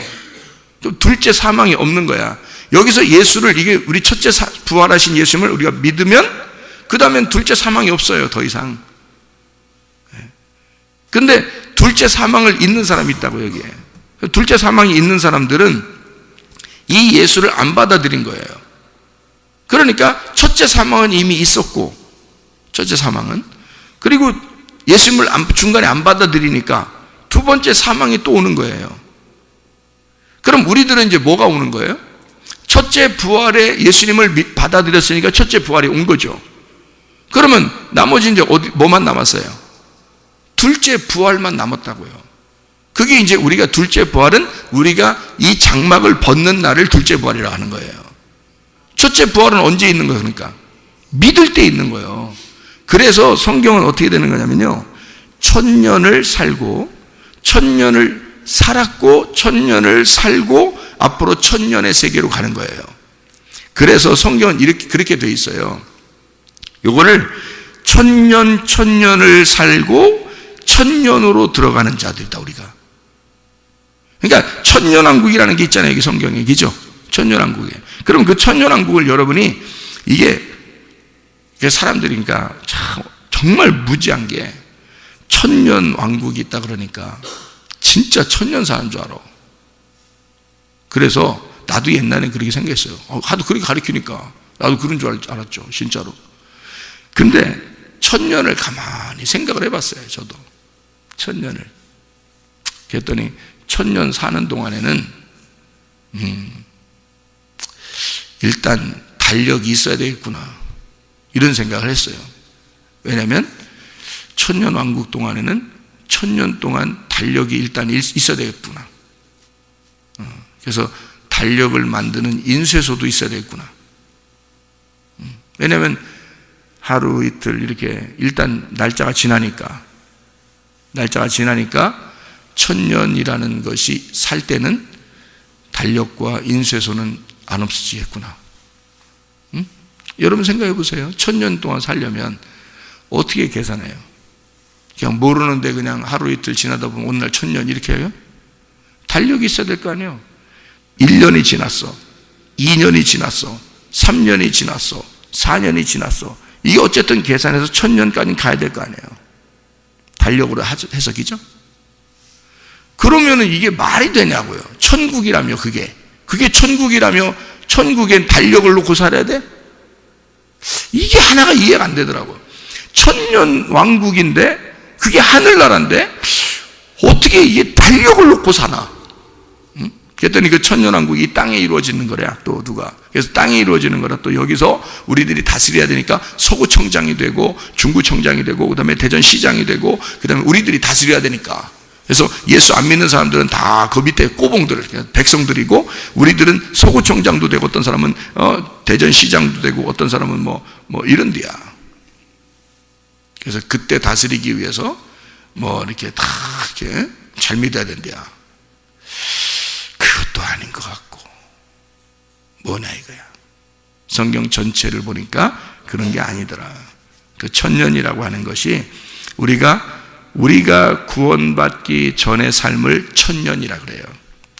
좀 둘째 사망이 없는 거야. 여기서 예수를, 이게 우리 첫째 부활하신 예수님을 우리가 믿으면 그 다음엔 둘째 사망이 없어요. 더 이상. 근데 둘째 사망을 잊는 사람이 있다고. 여기에 둘째 사망이 있는 사람들은 이 예수를 안 받아들인 거예요. 그러니까 첫째 사망은 이미 있었고, 첫째 사망은, 그리고 예수님을 중간에 안 받아들이니까 두 번째 사망이 또 오는 거예요. 그럼 우리들은 이제 뭐가 오는 거예요? 첫째 부활에 예수님을 받아들였으니까 첫째 부활이 온 거죠. 그러면 나머지 이제 뭐만 남았어요? 둘째 부활만 남았다고요. 그게 이제 우리가 둘째 부활은 우리가 이 장막을 벗는 날을 둘째 부활이라고 하는 거예요. 첫째 부활은 언제 있는 거예요? 그러니까 믿을 때 있는 거예요. 그래서 성경은 어떻게 되는 거냐면요, 1000년을 살고 1000년을 살았고 1000년을 살고 앞으로 1000년의 세계로 가는 거예요. 그래서 성경은 그렇게 되어 있어요. 요거를 1000년을 살고 1000년으로 들어가는 자들이다, 우리가. 그러니까 천년왕국이라는 게 있잖아요, 여기 성경에. 그죠? 천년왕국에. 그럼 그 천년왕국을 여러분이 이게 사람들이 그러니까 정말 무지한 게, 천년왕국이 있다 그러니까 진짜 천년 사는 줄 알아. 그래서 나도 옛날에 그렇게 생각했어요. 하도 그렇게 가르치니까 나도 그런 줄 알았죠, 진짜로. 근데 1000년을 가만히 생각을 해봤어요, 저도. 1000년을. 그랬더니 1000년 사는 동안에는 일단 달력이 있어야 되겠구나, 이런 생각을 했어요. 왜냐하면 1000년 왕국 동안에는 1000년 동안 달력이 일단 있어야 되겠구나. 그래서 달력을 만드는 인쇄소도 있어야 되겠구나. 왜냐하면 하루 이틀 이렇게 일단 날짜가 지나니까 1000년이라는 것이 살 때는 달력과 인쇄소는 안 없어지겠구나. 여러분 생각해 보세요. 1000년 동안 살려면 어떻게 계산해요? 그냥 모르는데 그냥 하루 이틀 지나다 보면 오늘 날 1000년 이렇게 해요? 달력이 있어야 될 거 아니에요? 1년이 지났어, 2년이 지났어, 3년이 지났어, 4년이 지났어. 이게 어쨌든 계산해서 1000년까지 가야 될 거 아니에요? 달력으로 해석이죠? 그러면은 이게 말이 되냐고요. 천국이라며, 그게 천국이라며, 천국엔 달력을 놓고 살아야 돼? 이게 하나가 이해가 안 되더라고요. 천년 왕국인데, 그게 하늘나라인데 어떻게 이게 달력을 놓고 사나? 그랬더니 그 천년왕국이 이 땅에 이루어지는 거래야, 또 누가. 그래서 땅에 이루어지는 거라 또 여기서 우리들이 다스려야 되니까 서구청장이 되고 중구청장이 되고 그다음에 대전시장이 되고 그다음에 우리들이 다스려야 되니까. 그래서 예수 안 믿는 사람들은 다 그 밑에 꼬봉들, 백성들이고, 우리들은 서구청장도 되고, 어떤 사람은 대전시장도 되고, 어떤 사람은 뭐 이런 데야. 그래서 그때 다스리기 위해서 이렇게 다 이렇게 잘 믿어야 된대야. 그것도 아닌 것 같고, 뭐냐 이거야. 성경 전체를 보니까 그런 게 아니더라. 그 1000년이라고 하는 것이 우리가 구원받기 전의 삶을 1000년이라 그래요.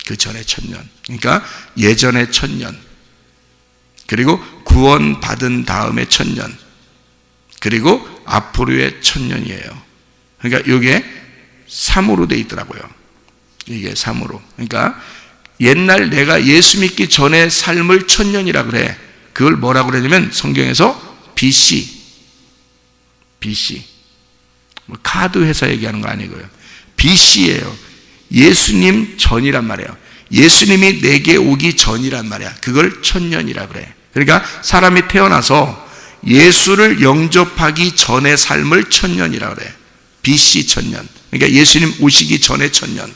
그 전에 1000년. 그러니까 예전에 1000년. 그리고 구원받은 다음에 1000년. 그리고 앞으로의 1000년이에요. 그러니까 이게 3으로 돼 있더라고요. 이게 3으로. 그러니까 옛날 내가 예수 믿기 전의 삶을 1000년이라 그래. 그걸 뭐라고 그러냐면 성경에서 BC. 카드 회사 얘기하는 거 아니고요. BC예요. 예수님 전이란 말이에요. 예수님이 내게 오기 전이란 말이야. 그걸 1000년이라 그래. 그러니까 사람이 태어나서 예수를 영접하기 전의 삶을 1000년이라 그래. BC 1000년. 그러니까 예수님 오시기 전에 1000년.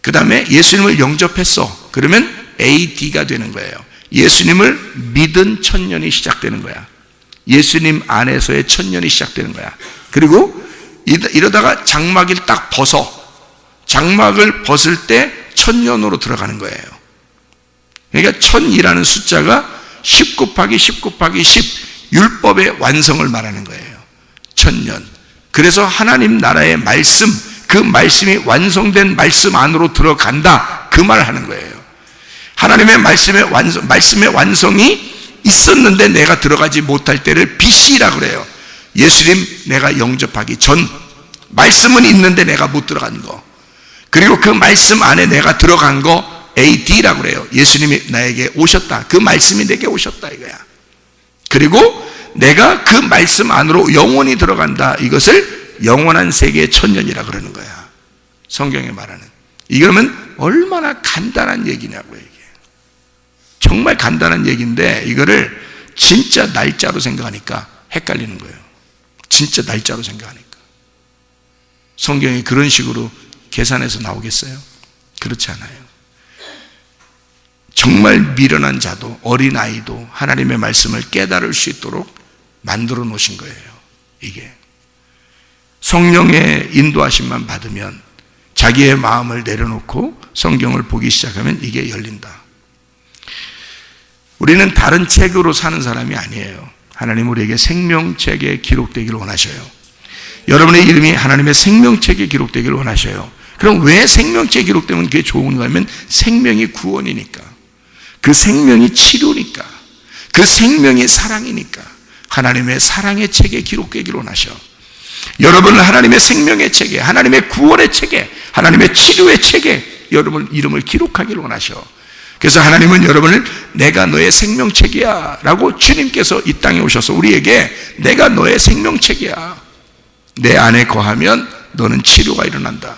그 다음에 예수님을 영접했어. 그러면 AD가 되는 거예요. 예수님을 믿은 1000년이 시작되는 거야. 예수님 안에서의 1000년이 시작되는 거야. 그리고 이러다가 장막을 딱 벗어. 장막을 벗을 때 1000년으로 들어가는 거예요. 그러니까 1000이라는 숫자가 10 곱하기 10 곱하기 10 율법의 완성을 말하는 거예요. 1000년. 그래서 하나님 나라의 말씀, 그 말씀이 완성된 말씀 안으로 들어간다, 그 말을 하는 거예요. 하나님의 말씀의 완성이 있었는데 내가 들어가지 못할 때를 BC라고 그래요. 예수님 내가 영접하기 전. 말씀은 있는데 내가 못 들어간 거. 그리고 그 말씀 안에 내가 들어간 거 AD라고 그래요. 예수님이 나에게 오셨다. 그 말씀이 내게 오셨다 이거야. 그리고 내가 그 말씀 안으로 영원히 들어간다. 이것을 영원한 세계의 1000년이라 그러는 거야. 성경에 말하는. 이러면 얼마나 간단한 얘기냐고요, 이게. 정말 간단한 얘기인데 이거를 진짜 날짜로 생각하니까 헷갈리는 거예요. 진짜 날짜로 생각하니까. 성경이 그런 식으로 계산해서 나오겠어요? 그렇지 않아요. 정말 미련한 자도 어린아이도 하나님의 말씀을 깨달을 수 있도록 만들어 놓으신 거예요. 이게 성령의 인도하심만 받으면, 자기의 마음을 내려놓고 성경을 보기 시작하면 이게 열린다. 우리는 다른 책으로 사는 사람이 아니에요. 하나님 우리에게 생명책에 기록되기를 원하셔요. 여러분의 이름이 하나님의 생명책에 기록되기를 원하셔요. 그럼 왜 생명책에 기록되면 그게 좋은가 하면 생명이 구원이니까, 그 생명이 치료니까, 그 생명이 사랑이니까 하나님의 사랑의 책에 기록되기를 원하셔. 여러분은 하나님의 생명의 책에, 하나님의 구원의 책에, 하나님의 치료의 책에 여러분 이름을 기록하기를 원하셔. 그래서 하나님은 여러분을 내가 너의 생명책이야 라고 주님께서 이 땅에 오셔서 우리에게 내가 너의 생명책이야, 내 안에 거하면 너는 치료가 일어난다,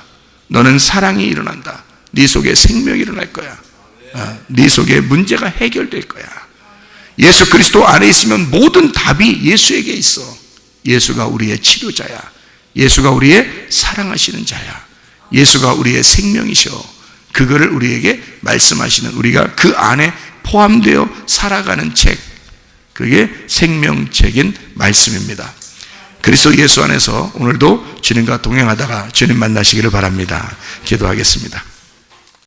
너는 사랑이 일어난다, 네 속에 생명이 일어날 거야, 네 속에 문제가 해결될 거야. 예수 그리스도 안에 있으면 모든 답이 예수에게 있어. 예수가 우리의 치료자야, 예수가 우리의 사랑하시는 자야, 예수가 우리의 생명이셔. 그거를 우리에게 말씀하시는, 우리가 그 안에 포함되어 살아가는 책, 그게 생명책인 말씀입니다. 그리스도 예수 안에서 오늘도 주님과 동행하다가 주님 만나시기를 바랍니다. 기도하겠습니다.